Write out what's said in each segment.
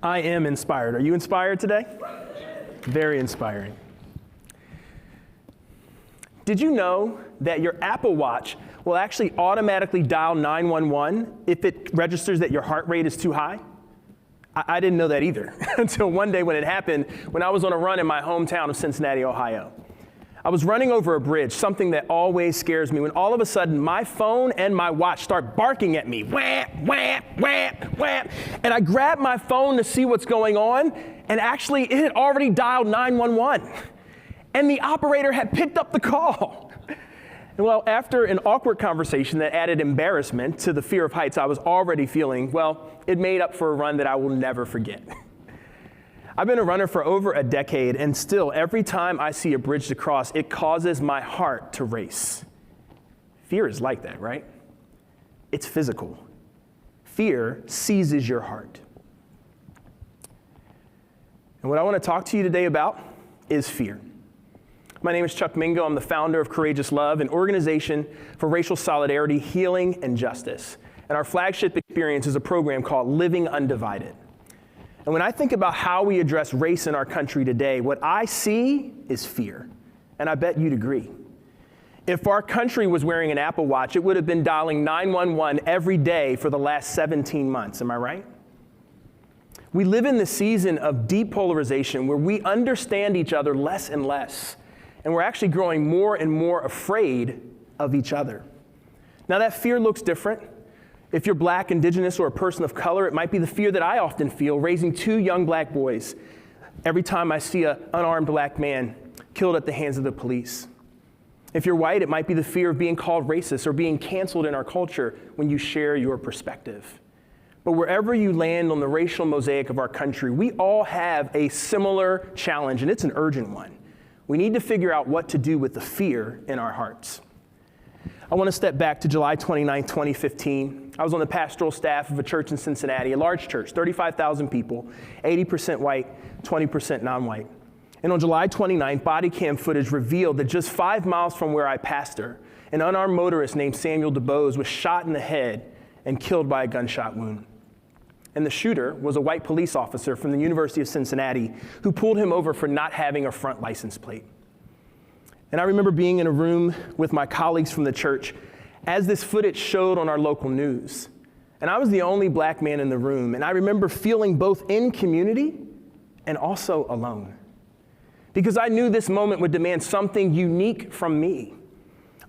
I am inspired. Are you inspired today? Very inspiring. Did you know that your Apple Watch will actually automatically dial 911 if it registers that your heart rate is too high? I didn't know that either until one day when it happened when I was on a run in my hometown of Cincinnati, Ohio. I was running over a bridge, something that always scares me, when all of a sudden my phone and my watch start barking at me, wham, wham, wham, wham. And I grabbed my phone to see what's going on, and actually it had already dialed 911. And the operator had picked up the call. And well, after an awkward conversation that added embarrassment to the fear of heights I was already feeling, well, it made up for a run that I will never forget. I've been a runner for over a decade, and still, every time I see a bridge to cross, it causes my heart to race. Fear is like that, right? It's physical. Fear seizes your heart. And what I want to talk to you today about is fear. My name is Chuck Mingo. I'm the founder of Courageous Love, an organization for racial solidarity, healing, and justice. And our flagship experience is a program called Living Undivided. And when I think about how we address race in our country today, what I see is fear. And I bet you'd agree. If our country was wearing an Apple Watch, it would have been dialing 911 every day for the last 17 months. Am I right? We live in the season of deep polarization where we understand each other less and less. And we're actually growing more and more afraid of each other. Now that fear looks different. If you're black, indigenous, or a person of color, it might be the fear that I often feel raising two young black boys every time I see an unarmed black man killed at the hands of the police. If you're white, it might be the fear of being called racist or being canceled in our culture when you share your perspective. But wherever you land on the racial mosaic of our country, we all have a similar challenge, and it's an urgent one. We need to figure out what to do with the fear in our hearts. I want to step back to July 29, 2015. I was on the pastoral staff of a church in Cincinnati, a large church, 35,000 people, 80% white, 20% non-white. And on July 29th, body cam footage revealed that just 5 miles from where I pastor, an unarmed motorist named Samuel DeBose was shot in the head and killed by a gunshot wound. And the shooter was a white police officer from the University of Cincinnati who pulled him over for not having a front license plate. And I remember being in a room with my colleagues from the church as this footage showed on our local news. And I was the only black man in the room. And I remember feeling both in community and also alone. Because I knew this moment would demand something unique from me.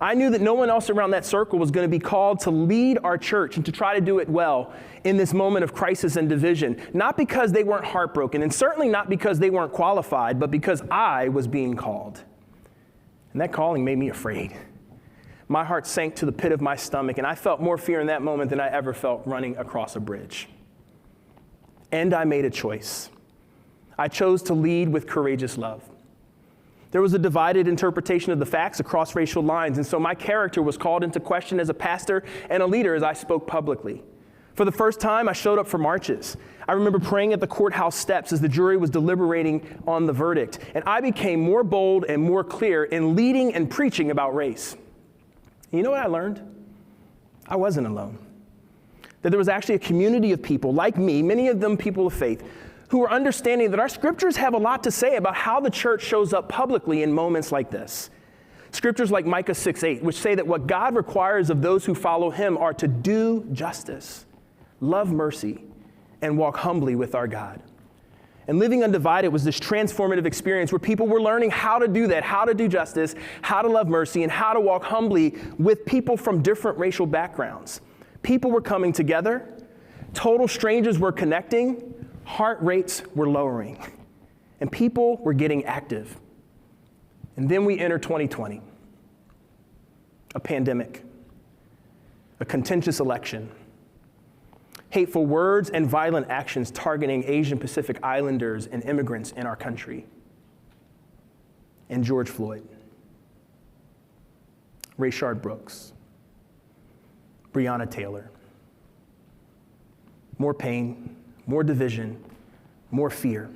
I knew that no one else around that circle was going to be called to lead our church and to try to do it well in this moment of crisis and division. Not because they weren't heartbroken, and certainly not because they weren't qualified, but because I was being called. And that calling made me afraid. My heart sank to the pit of my stomach, and I felt more fear in that moment than I ever felt running across a bridge. And I made a choice. I chose to lead with courageous love. There was a divided interpretation of the facts across racial lines, and so my character was called into question as a pastor and a leader as I spoke publicly. For the first time, I showed up for marches. I remember praying at the courthouse steps as the jury was deliberating on the verdict, and I became more bold and more clear in leading and preaching about race. You know what I learned? I wasn't alone. That there was actually a community of people like me, many of them people of faith, who were understanding that our scriptures have a lot to say about how the church shows up publicly in moments like this. Scriptures like Micah 6:8, which say that what God requires of those who follow him are to do justice, love mercy, and walk humbly with our God. And Living Undivided was this transformative experience where people were learning how to do that, how to do justice, how to love mercy, and how to walk humbly with people from different racial backgrounds. People were coming together, total strangers were connecting, heart rates were lowering, and people were getting active. And then we enter 2020, a pandemic, a contentious election, hateful words and violent actions targeting Asian Pacific Islanders and immigrants in our country, and George Floyd, Rayshard Brooks, Breonna Taylor. More pain, more division, more fear.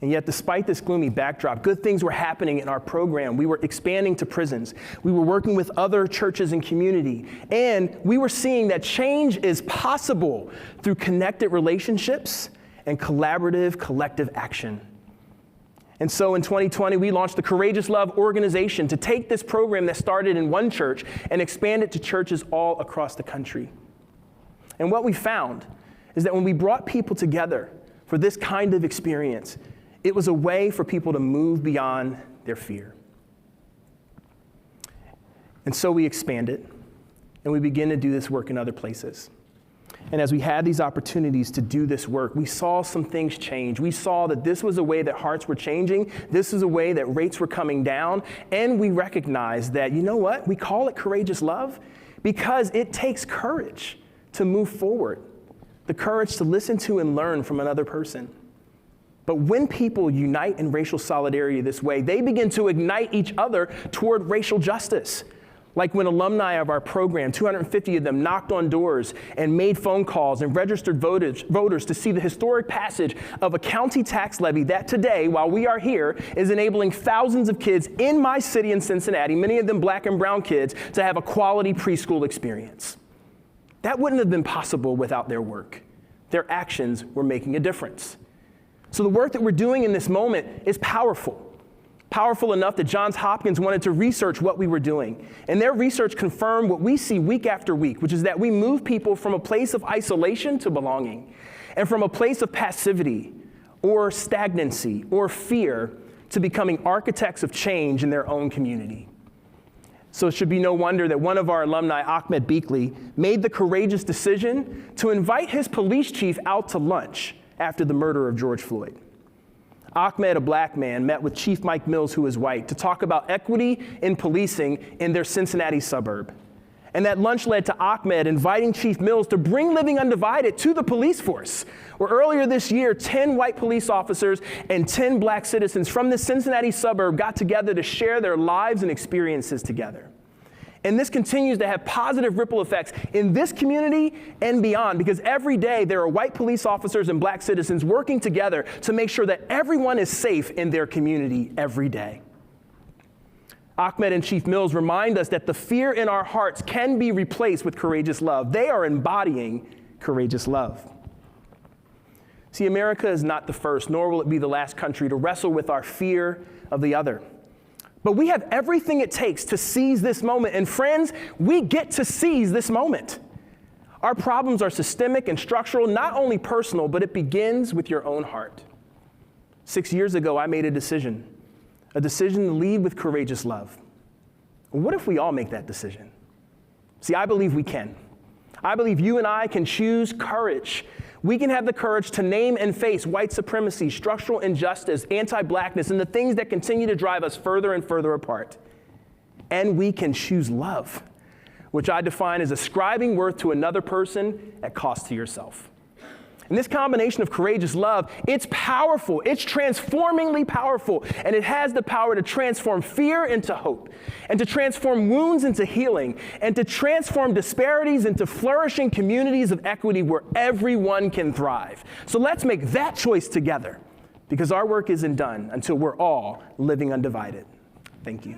And yet, despite this gloomy backdrop, good things were happening in our program. We were expanding to prisons. We were working with other churches and community. And we were seeing that change is possible through connected relationships and collaborative collective action. And so in 2020, we launched the Courageous Love organization to take this program that started in one church and expand it to churches all across the country. And what we found is that when we brought people together for this kind of experience, it was a way for people to move beyond their fear. And so we expanded, and we began to do this work in other places. And as we had these opportunities to do this work, we saw some things change. We saw that this was a way that hearts were changing. This is a way that rates were coming down. And we recognized that, you know what? We call it courageous love because it takes courage to move forward, the courage to listen to and learn from another person. But when people unite in racial solidarity this way, they begin to ignite each other toward racial justice. Like when alumni of our program, 250 of them, knocked on doors and made phone calls and registered voters to see the historic passage of a county tax levy that today, while we are here, is enabling thousands of kids in my city in Cincinnati, many of them black and brown kids, to have a quality preschool experience. That wouldn't have been possible without their work. Their actions were making a difference. So the work that we're doing in this moment is powerful. Powerful enough that Johns Hopkins wanted to research what we were doing. And their research confirmed what we see week after week, which is that we move people from a place of isolation to belonging, and from a place of passivity or stagnancy or fear to becoming architects of change in their own community. So it should be no wonder that one of our alumni, Ahmed Beakley, made the courageous decision to invite his police chief out to lunch after the murder of George Floyd. Ahmed, a black man, met with Chief Mike Mills, who is white, to talk about equity in policing in their Cincinnati suburb. And that lunch led to Ahmed inviting Chief Mills to bring Living Undivided to the police force, where earlier this year, 10 white police officers and 10 black citizens from the Cincinnati suburb got together to share their lives and experiences together. And this continues to have positive ripple effects in this community and beyond, because every day there are white police officers and black citizens working together to make sure that everyone is safe in their community every day. Ahmed and Chief Mills remind us that the fear in our hearts can be replaced with courageous love. They are embodying courageous love. See, America is not the first, nor will it be the last country to wrestle with our fear of the other. But we have everything it takes to seize this moment. And friends, we get to seize this moment. Our problems are systemic and structural, not only personal, but it begins with your own heart. 6 years ago, I made a decision to lead with courageous love. What if we all make that decision? See, I believe we can. I believe you and I can choose courage. We can have the courage to name and face white supremacy, structural injustice, anti-blackness, and the things that continue to drive us further and further apart. And we can choose love, which I define as ascribing worth to another person at cost to yourself. And this combination of courageous love, it's powerful, it's transformingly powerful, and it has the power to transform fear into hope, and to transform wounds into healing, and to transform disparities into flourishing communities of equity where everyone can thrive. So let's make that choice together, because our work isn't done until we're all living undivided. Thank you.